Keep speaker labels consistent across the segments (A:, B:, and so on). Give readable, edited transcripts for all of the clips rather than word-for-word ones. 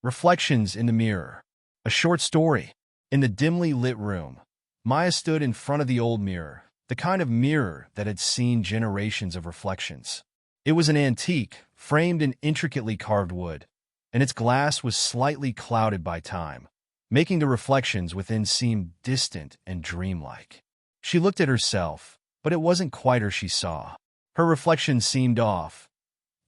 A: Reflections in the Mirror. A short story. In the dimly lit room, Maya stood in front of the old mirror, the kind of mirror that had seen generations of reflections. It was an antique, framed in intricately carved wood, and its glass was slightly clouded by time, making the reflections within seem distant and dreamlike. She looked at herself, but it wasn't quite her she saw. Her reflection seemed off.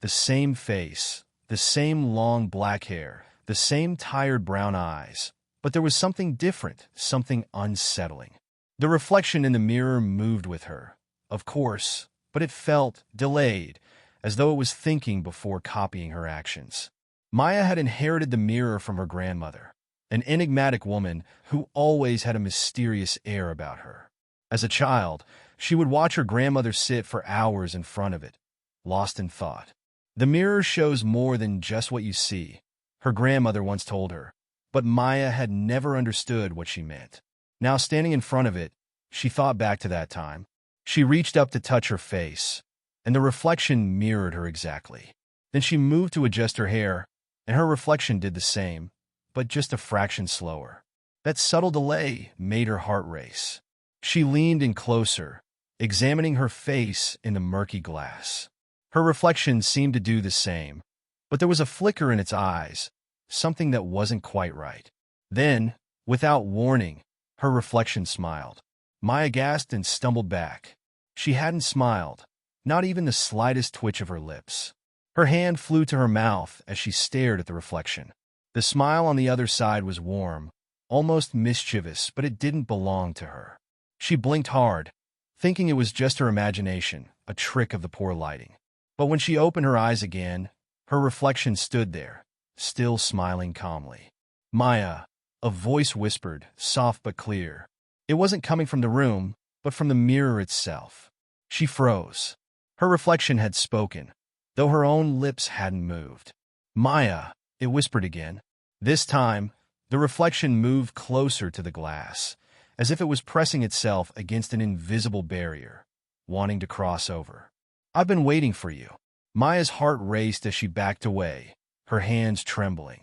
A: The same face, the same long black hair, the same tired brown eyes, but there was something different, something unsettling. The reflection in the mirror moved with her, of course, but it felt delayed, as though it was thinking before copying her actions. Maya had inherited the mirror from her grandmother, an enigmatic woman who always had a mysterious air about her. As a child, she would watch her grandmother sit for hours in front of it, lost in thought. The mirror shows more than just what you see, her grandmother once told her, but Maya had never understood what she meant. Now standing in front of it, she thought back to that time. She reached up to touch her face, and the reflection mirrored her exactly. Then she moved to adjust her hair, and her reflection did the same, but just a fraction slower. That subtle delay made her heart race. She leaned in closer, examining her face in the murky glass. Her reflection seemed to do the same, but there was a flicker in its eyes, something that wasn't quite right. Then, without warning, her reflection smiled. Maya gasped and stumbled back. She hadn't smiled, not even the slightest twitch of her lips. Her hand flew to her mouth as she stared at the reflection. The smile on the other side was warm, almost mischievous, but it didn't belong to her. She blinked hard, thinking it was just her imagination, a trick of the poor lighting. But when she opened her eyes again, her reflection stood there, still smiling calmly. "Maya," a voice whispered, soft but clear. It wasn't coming from the room, but from the mirror itself. She froze. Her reflection had spoken, though her own lips hadn't moved. "Maya," it whispered again. This time, the reflection moved closer to the glass, as if it was pressing itself against an invisible barrier, wanting to cross over. "I've been waiting for you." Maya's heart raced as she backed away, her hands trembling.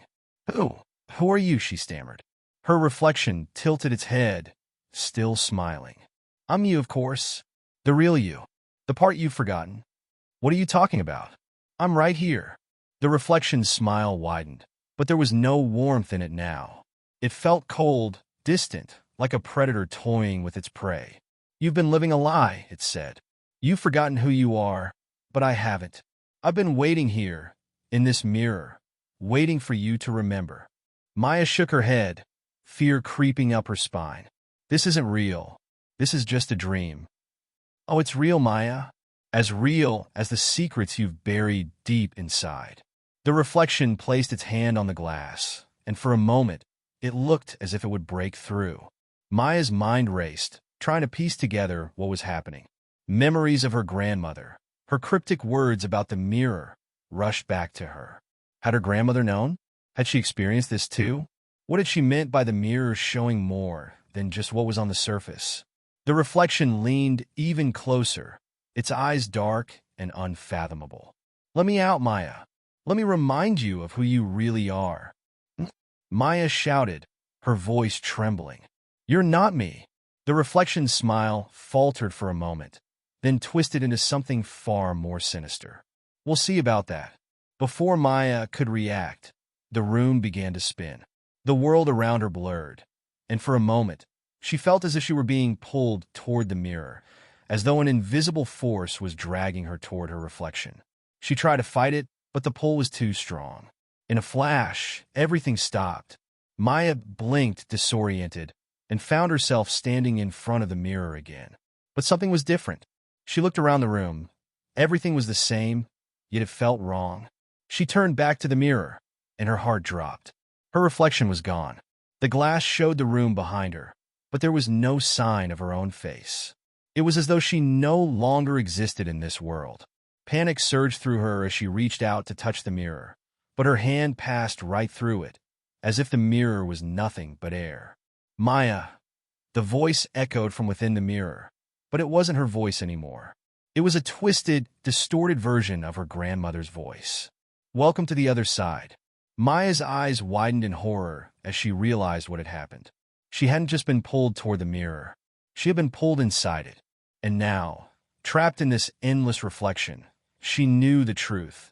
A: Who are you?" she stammered. Her reflection tilted its head, still smiling. "I'm you, of course. The real you. The part you've forgotten." "What are you talking about?" "I'm right here." The reflection's smile widened, but there was no warmth in it now. It felt cold, distant, like a predator toying with its prey. "You've been living a lie," it said. "You've forgotten who you are, but I haven't. I've been waiting here, in this mirror, waiting for you to remember." Maya shook her head, fear creeping up her spine. "This isn't real. This is just a dream." "Oh, it's real, Maya. As real as the secrets you've buried deep inside." The reflection placed its hand on the glass, and for a moment, it looked as if it would break through. Maya's mind raced, trying to piece together what was happening. Memories of her grandmother, her cryptic words about the mirror, rushed back to her. Had her grandmother known? Had she experienced this too? What had she meant by the mirror showing more than just what was on the surface? The reflection leaned even closer, its eyes dark and unfathomable. "Let me out, Maya. Let me remind you of who you really are." Maya shouted, her voice trembling. "You're not me." The reflection's smile faltered for a moment, then twisted into something far more sinister. "We'll see about that." Before Maya could react, the room began to spin. The world around her blurred, and for a moment, she felt as if she were being pulled toward the mirror, as though an invisible force was dragging her toward her reflection. She tried to fight it, but the pull was too strong. In a flash, everything stopped. Maya blinked, disoriented, and found herself standing in front of the mirror again. But something was different. She looked around the room. Everything was the same, yet it felt wrong. She turned back to the mirror, and her heart dropped. Her reflection was gone. The glass showed the room behind her, but there was no sign of her own face. It was as though she no longer existed in this world. Panic surged through her as she reached out to touch the mirror, but her hand passed right through it, as if the mirror was nothing but air. "Maya." The voice echoed from within the mirror, but it wasn't her voice anymore. It was a twisted, distorted version of her grandmother's voice. "Welcome to the other side." Maya's eyes widened in horror as she realized what had happened. She hadn't just been pulled toward the mirror. She had been pulled inside it. And now, trapped in this endless reflection, she knew the truth.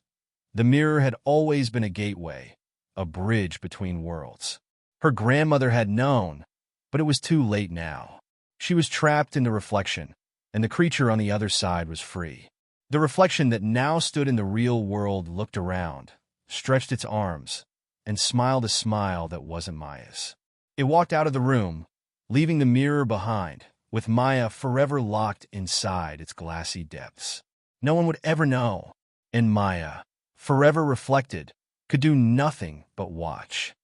A: The mirror had always been a gateway, a bridge between worlds. Her grandmother had known, but it was too late now. She was trapped in the reflection, and the creature on the other side was free. The reflection that now stood in the real world looked around, stretched its arms, and smiled a smile that wasn't Maya's. It walked out of the room, leaving the mirror behind, with Maya forever locked inside its glassy depths. No one would ever know, and Maya, forever reflected, could do nothing but watch.